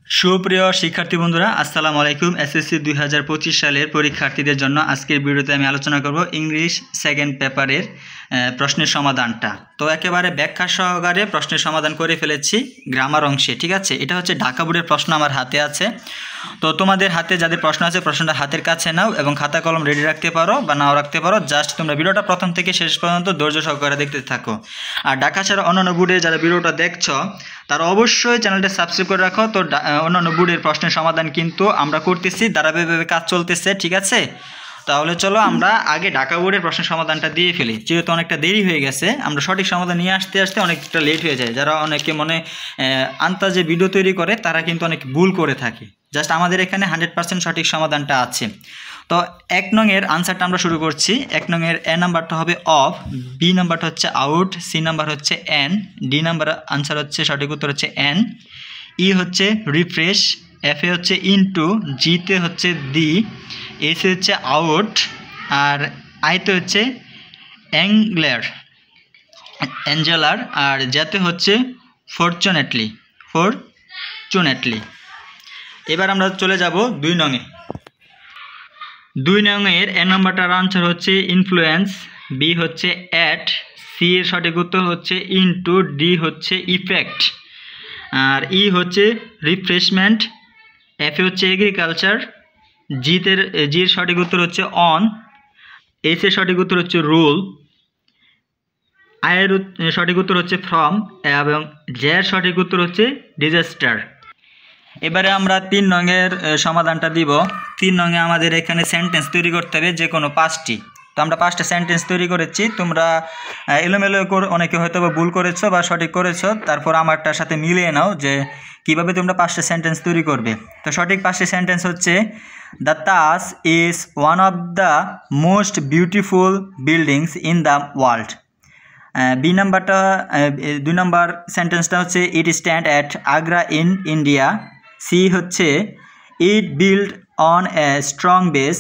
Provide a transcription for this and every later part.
সুপ্রিয় শিক্ষার্থী বন্ধুরা, আসসালামু আলাইকুম। এসএসসি 2025 সালের পরীক্ষার্থীদের জন্য আজকের ভিডিওতে আমি আলোচনা করব ইংলিশ সেকেন্ড পেপারের প্রশ্নের সমাধানটা। তো একেবারে ব্যাখ্যা সহকারে প্রশ্নের সমাধান করে ফেলেছি গ্রামার অংশে, ঠিক আছে। এটা হচ্ছে ঢাকা বোর্ডের প্রশ্ন আমার হাতে আছে। তো তোমাদের হাতে যাদের প্রশ্ন আছে প্রশ্নটা হাতের কাছে নাও এবং খাতা কলম রেডি রাখতে পারো বা নাও রাখতে পারো। জাস্ট তোমরা ভিডিওটা প্রথম থেকে শেষ পর্যন্ত ধৈর্য সহকারে দেখতে থাকো। আর ঢাকা ছাড়া অন্যান্য বোর্ডে যারা ভিডিওটা দেখছো তারা অবশ্যই চ্যানেলটা সাবস্ক্রাইব করে রাখো। তো অন্যান্য বোর্ডের প্রশ্নের সমাধান কিন্তু আমরা করতেছি, ধারাবাহিকভাবে কাজ চলতেছে, ঠিক আছে। তাহলে চলো আমরা আগে ঢাকা বোর্ডের প্রশ্নের সমাধানটা দিয়ে ফেলি, যেহেতু অনেকটা দেরি হয়ে গেছে। আমরা সঠিক সমাধান নিয়ে আসতে আসতে অনেকটা লেট হয়ে যায়। যারা অনেকে আন্তাজে ভিডিও তৈরি করে তারা কিন্তু অনেক ভুল করে থাকে। জাস্ট আমাদের এখানে 100% সঠিক সমাধানটা আছে। তো 1 নং এর আনসারটা আমরা শুরু করছি। 1 নং এর এ নাম্বারটা হবে অফ, বি নাম্বারটা হচ্ছে আউট, সি নাম্বার হচ্ছে এন, ডি নাম্বার আনসার হচ্ছে সঠিক উত্তর হচ্ছে এন, ই হচ্ছে রিফ্রেশ, এফ এ হচ্ছে ইনটু, জিতে হচ্ছে দি, এস এ হচ্ছে আউট, আর আইতে হচ্ছে অ্যাঞ্জেলার, আর যাতে হচ্ছে ফরচুনেটলি। এবার আমরা চলে যাব 2 নং এ। 2 নং এর এ নাম্বারটার আনসার হচ্ছে ইনফ্লুয়েন্স, বি হচ্ছে অ্যাট, সি এর সঠিক উত্তর হচ্ছে ইনটু, ডি হচ্ছে ইফেক্ট, আর ই হচ্ছে রিফ্রেশমেন্ট, এফ এ হচ্ছে এগ্রিকালচার, জির সঠিক উত্তর হচ্ছে অন, এস এর সঠিক উত্তর হচ্ছে রুল, আই এর সঠিক উত্তর হচ্ছে ফ্রম, এবং জে এর সঠিক উত্তর হচ্ছে ডিজাস্টার। এবারে আমরা 3 নং এর সমাধানটা দিব। 3 নং এ আমাদের এখানে সেন্টেন্স তৈরি করতে হবে, যে কোনো 5টি। তো আমরা 5টা সেন্টেন্স তৈরি করেছি। তোমরা এলোমেলো অনেকে হয়তো ভুল করেছো বা সঠিক করেছো, তারপর আমারটার সাথে মিলিয়ে নাও যে কিভাবে তোমরা 5টা সেন্টেন্স তৈরি করবে। তো সঠিক 5টি সেন্টেন্স হচ্ছে the Taj is one of the most beautiful buildings in the world. B নাম্বারটা 2 নাম্বার সেন্টেন্সটা হচ্ছে it stand at Agra in India. C হচ্ছে it build on a strong base,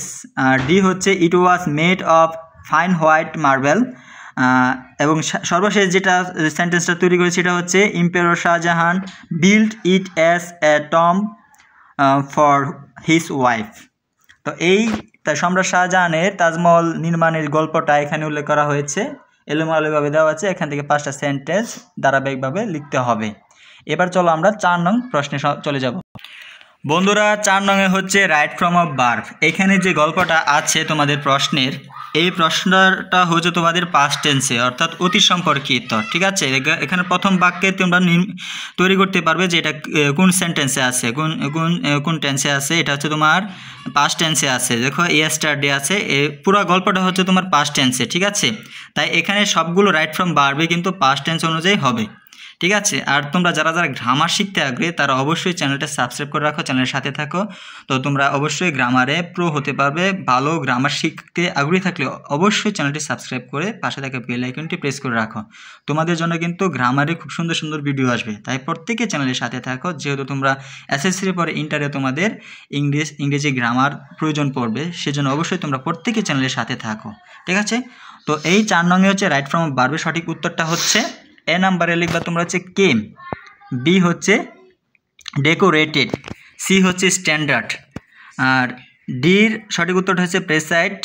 D হচ্ছে it was made of fine white marble, এবং সর্বশেষ যেটা সেন্টেন্সটা তৈরি করেছে সেটা হচ্ছে emperor Shahjahan build it as a tomb for his wife. তো এই সম্রাট শাহজাহানের তাজমহল নির্মাণের গল্পটা এখানে উল্লেখ করা হয়েছে, এলোমেলোভাবে দেওয়া আছে। এখান থেকে 5টা সেন্টেন্স ধারাবাহিকভাবে লিখতে হবে। এবার চলো আমরা 4 নং প্রশ্নে চলে যাব। বন্ধুরা, 4 নং এ হচ্ছে রাইট ফ্রম অফ ভার্ব। এখানে যে গল্পটা আছে তোমাদের প্রশ্নের, এই প্রশ্নটা হচ্ছে তোমাদের পাস্ট টেন্সে, অর্থাৎ অতীত সম্পর্কিত, ঠিক আছে। এখানে প্রথম বাক্যে তোমরা তৈরি করতে পারবে যে এটা কোন সেন্টেন্সে আছে, কোন টেন্সে আছে। এটা হচ্ছে তোমার পাস্ট টেন্সে আছে। দেখো ইয়েস্টারডে আছে, পুরো গল্পটা হচ্ছে তোমার পাস্ট টেন্সে, ঠিক আছে। তাই এখানে সবগুলো রাইট ফ্রম ভার্বে কিন্তু পাস্ট টেন্স অনুযায়ী হবে, ঠিক আছে। আর তোমরা যারা গ্রামার শিখতে আগ্রহী তারা অবশ্যই চ্যানেলটা সাবস্ক্রাইব করে রাখো, চ্যানেলের সাথে থাকো। তো তোমরা অবশ্যই গ্রামারে প্রো হতে পারবে। ভালো গ্রামার শিখতে আগ্রহী থাকলে অবশ্যই চ্যানেলটি সাবস্ক্রাইব করে পাশে থাকা বেল আইকনটি প্রেস করে রাখো। তোমাদের জন্য কিন্তু গ্রামারে খুব সুন্দর সুন্দর ভিডিও আসবে, তাই প্রত্যেকে চ্যানেলের সাথে থাকো। যেহেতু তোমরা এসএসসির পরে ইন্টারে তোমাদের ইংরেজি গ্রামার প্রয়োজন পড়বে, সেজন্য অবশ্যই তোমরা প্রত্যেকে চ্যানেলের সাথে থাকো, ঠিক আছে। তো এই 4 নং এ হচ্ছে রাইট ফ্রম ভার্বের সঠিক উত্তরটা হচ্ছে এ নাম্বারে লিখবা তোমরা হচ্ছে কেম, বি হচ্ছে ডেকোরেটেড, সি হচ্ছে স্ট্যান্ডার্ড, আর ডির সঠিক উত্তরটা হচ্ছে প্রেসাইড,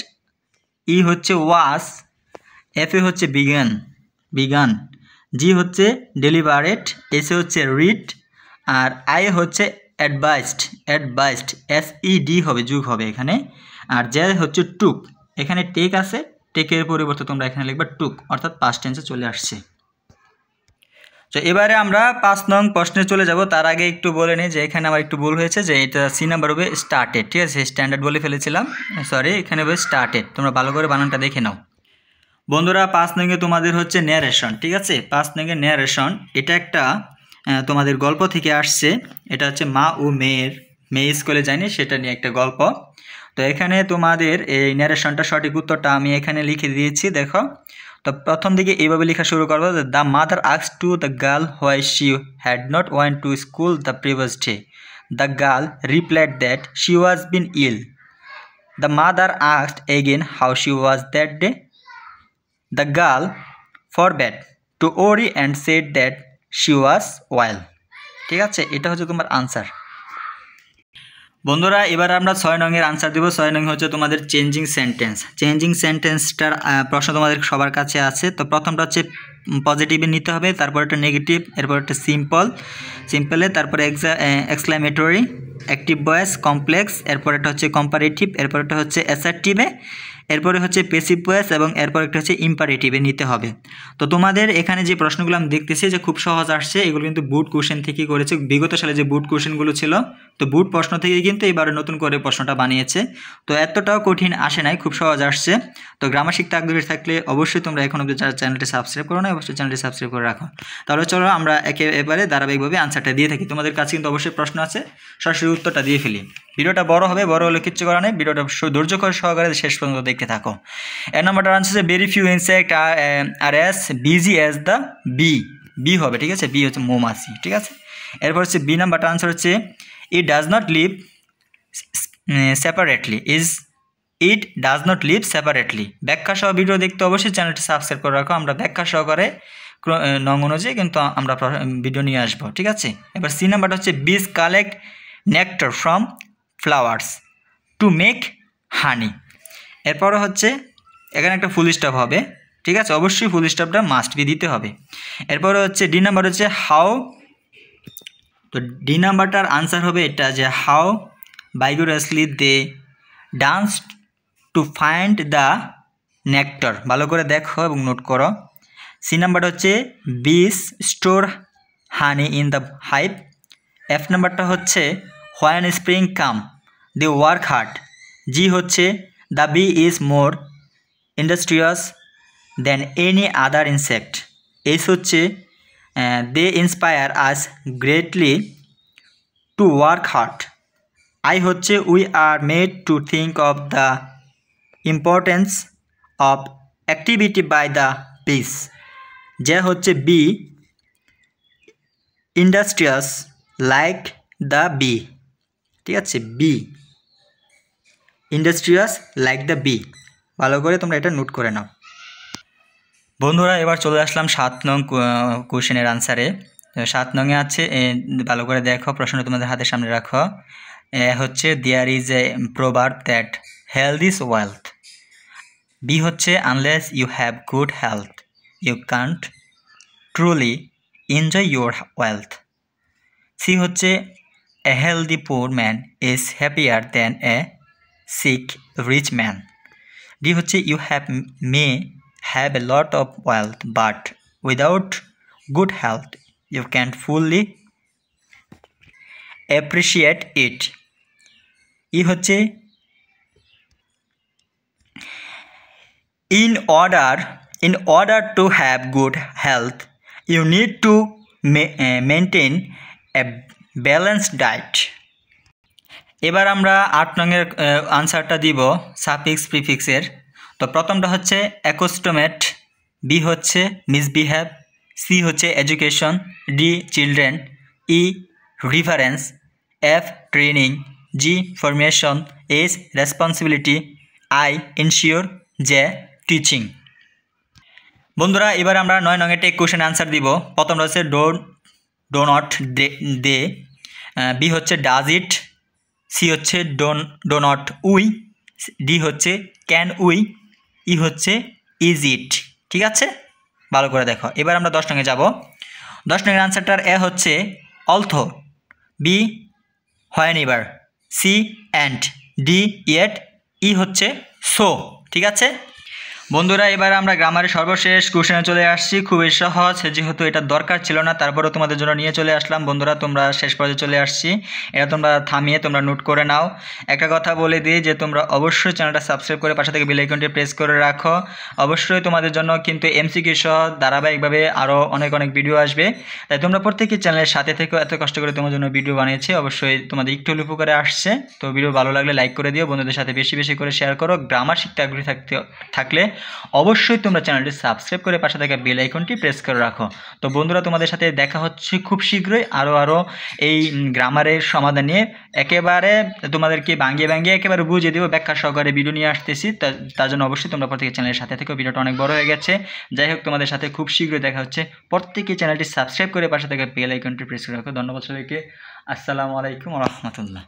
ই হচ্ছে ওয়াস, এফ এ হচ্ছে বিগান, জি হচ্ছে ডেলিভারেট, এস এ হচ্ছে রিড, আর আই হচ্ছে অ্যাডভাইসড, এস ই ডি হবে, যুগ হবে এখানে, আর জে হচ্ছে টুক। এখানে টেক আছে, টেকের পরিবর্তে তোমরা এখানে লিখবা টুক, অর্থাৎ পাস্ট টেন্সে চলে আসছে। তো এবারে আমরা 5 নং প্রশ্নে চলে যাব। তার আগে একটু বলে নিই যে এখানে আমার একটু ভুল হয়েছে, যে এটা সি নাম্বার হবে স্টার্টেড, ঠিক আছে। স্ট্যান্ডার্ড বলে ফেলেছিলাম, সরি, এখানে হবে স্টার্টেড। তোমরা ভালো করে বানানটা দেখে নাও। বন্ধুরা, 5 নং এ তোমাদের হচ্ছে ন্যারেশন, ঠিক আছে। 5 নং এ ন্যারেশন, এটা একটা তোমাদের গল্প থেকে আসছে। এটা হচ্ছে মা ও মেয়ে স্কুলে যায়নি, সেটা নিয়ে একটা গল্প। তো এখানে তোমাদের এই ন্যারেশনটা সঠিক উত্তরটা আমি এখানে লিখে দিয়েছি, দেখো। তো প্রথম দিকে এইভাবে লেখা শুরু করবো, the mother asked to the girl why she had not went to school the previous day. The girl replied that she was been ill. The mother asked again how she was that day. The girl forbade to worry and said that she was well. ঠিক আছে, এটা হচ্ছে তোমার answer. বন্ধুরা এবার আমরা 6 নংয়ের answer দেব। 6 নং হচ্ছে তোমাদের চেঞ্জিং সেন্টেন্স। চেঞ্জিং সেন্টেন্সটার প্রশ্ন তোমাদের সবার কাছে আছে। তো প্রথমটা হচ্ছে পজিটিভে নিতে হবে, তারপর একটা নেগেটিভ, এরপর একটা সিম্পলে, তারপরে এক্সক্লামেটরি, অ্যাক্টিভ ভয়েস, কমপ্লেক্স, এরপর একটা হচ্ছে কম্পারেটিভ, এরপর একটা হচ্ছে অ্যাসার্টিভে, এরপরে হচ্ছে পেসিভ ভয়েস এবং এরপর একটা হচ্ছে ইম্পারেটিভে নিতে হবে। তো তোমাদের এখানে যে প্রশ্নগুলো আমি দেখতেছি যে খুব সহজ আসছে, এগুলো কিন্তু বুট কোশ্চেন থেকেই করেছে। বিগত সালে যে বুট কোশ্চেনগুলো ছিল, তো বুট প্রশ্ন থেকে কিন্তু এবারে নতুন করে প্রশ্নটা বানিয়েছে। তো এতটাও কঠিন আসে নাই, খুব সহজ আসছে। তো গ্রামার শিখতে আগ্রহী থাকলে অবশ্যই তোমরা এখন অবধি যারা চ্যানেলটি সাবস্ক্রাইব করো না, অবশ্যই চ্যানেলটি সাবস্ক্রাইব করে রাখো। তাহলে চলো আমরা একেবারে ধারাবাহিকভাবে আনসারটা দিয়ে থাকি। তোমাদের কাছে কিন্তু অবশ্যই প্রশ্ন আছে, সরাসরি উত্তরটা দিয়ে ফেলি। ভিডিওটা বড় হবে, বড় হলে কিচ্ছু করা নেই, ভিডিওটা ধৈর্য করে সহকারে শেষ পর্যন্ত দেখতে থাকো। এর নাম্বারটা আনসার হচ্ছে very few insect are as busy as the bee হবে, ঠিক আছে। বি হচ্ছে মৌমাছি, ঠিক আছে। এরপর হচ্ছে বি নাম্বারটা আনসার হচ্ছে it does not live separately, it does not live separately. ব্যাখ্যা সহ ভিডিও দেখতে অবশ্যই চ্যানেলটি সাবস্ক্রাইব করে রাখো। আমরা ব্যাখ্যা সহকারে নং অনুযায়ী কিন্তু আমরা ভিডিও নিয়ে আসবো, ঠিক আছে। এবার সি নাম্বারটা হচ্ছে bees collect nectar from flowers to make honey. এরপরে হচ্ছে এখানে একটা ফুল স্টপ হবে, ঠিক আছে। অবশ্যই ফুল স্টপটা মাস্ট বি দিতে হবে। এরপরে হচ্ছে ডি নাম্বার হচ্ছে হাউ। তো ডি নাম্বারটার আনসার হবে এটা যে how vigorously they dance to find the nectar. ভালো করে দেখো এবং নোট করো। সি নাম্বারটা হচ্ছে বিস store honey in the hive. F নাম্বারটা হচ্ছে when spring come they work hard. জি হচ্ছে the B is more industrious than any other insect. H হচ্ছে দে inspire us greatly to work hard. I হচ্ছে we are made to think of the importance of activity by the বিস। যে হচ্ছে B industrious like the B, ঠিক আছে। B industrious like the B. ভালো করে তোমরা এটা নোট করে নাও। বন্ধুরা এবার চলে আসলাম 7 নং কোশ্চেনের আনসারে। 7 নংয়ে আছে, ভালো করে দেখো, প্রশ্ন তোমাদের হাতের সামনে রাখো। হচ্ছে there is a proverb that health is wealth. B হচ্ছে unless you have good health you can't truly enjoy your wealth. C হচ্ছে a healthy poor man is happier than a sick rich man. D হচ্ছে you may have a lot of wealth but without good health you can fully appreciate it. E হচ্ছে in order to have good health you need to maintain a balanced diet. এবার আমরা 8 নংয়ের আনসারটা দিব suffix প্রিফিক্সের। তো প্রথমটা হচ্ছে অ্যাকোস্টোমেট, B হচ্ছে misbehave, C হচ্ছে education, D children, E reference, F training, G formation, H responsibility, I ensure, J teaching. বন্ধুরা এবার আমরা 9 নং টেক কোশ্চেন আনসার দিব। প্রথমটা হচ্ছে ডো নট দে, বি হচ্ছে ডাজ ইট, সি হচ্ছে ডো নট উই, ডি হচ্ছে ক্যান উই, ই হচ্ছে ইজ ইট, ঠিক আছে। ভালো করে দেখো। এবার আমরা 10 নংয়ে যাব। 10 নংয়ের আনসারটার এ হচ্ছে although, B whenever, C and, D yet, E হচ্ছে সো, ঠিক আছে। বন্ধুরা এবার আমরা গ্রামারের সর্বশেষ কোশ্চেনে চলে আসছি। খুবই সহজ, যেহেতু এটা দরকার ছিল না তারপরেও তোমাদের জন্য নিয়ে চলে আসলাম। বন্ধুরা তোমরা শেষ পর্যায়ে চলে আসছি, এটা তোমরা থামিয়ে তোমরা নোট করে নাও। একটা কথা বলে দিই যে তোমরা অবশ্যই চ্যানেলটা সাবস্ক্রাইব করে পাশে থেকে বেল আইকনটি প্রেস করে রাখো। অবশ্যই তোমাদের জন্য কিন্তু এমসিকিউ সহ ধারাবাহিকভাবে আরও অনেক ভিডিও আসবে, তাই তোমরা প্রত্যেকেই চ্যানেলের সাথে থেকেও এত কষ্ট করে তোমার জন্য ভিডিও বানিয়েছি। অবশ্যই তোমাদের একটু উপকারে আসছে। তো ভিডিও ভালো লাগলে লাইক করে দিও, বন্ধুদের সাথে বেশি বেশি করে শেয়ার করো। গ্রামার শিখতে আগ্রহী থাকলে অবশ্যই তোমরা চ্যানেলটি সাবস্ক্রাইব করে পাশে থাকা বেল আইকনটি প্রেস করে রাখো। তো বন্ধুরা তোমাদের সাথে দেখা হচ্ছে খুব শীঘ্রই আরও এই গ্রামারের সমাধান নিয়ে। একেবারে তোমাদেরকে ভাঙিয়ে একেবারে বুঝিয়ে দেবো, ব্যাখ্যা সহকারে ভিডিও নিয়ে আসতেছি। তার জন্য অবশ্যই তোমরা প্রত্যেকে চ্যানেলের সাথে থেকেও, ভিডিওটা অনেক বড় হয়ে গেছে। যাই হোক তোমাদের সাথে খুব শীঘ্রই দেখা হচ্ছে। প্রত্যেকে চ্যানেলটি সাবস্ক্রাইব করে পাশে থাকা বেল আইকনটি প্রেস করে রাখো। ধন্যবাদ সবাইকে। আসসালামু আলাইকুম ওয়া রাহমাতুল্লাহ।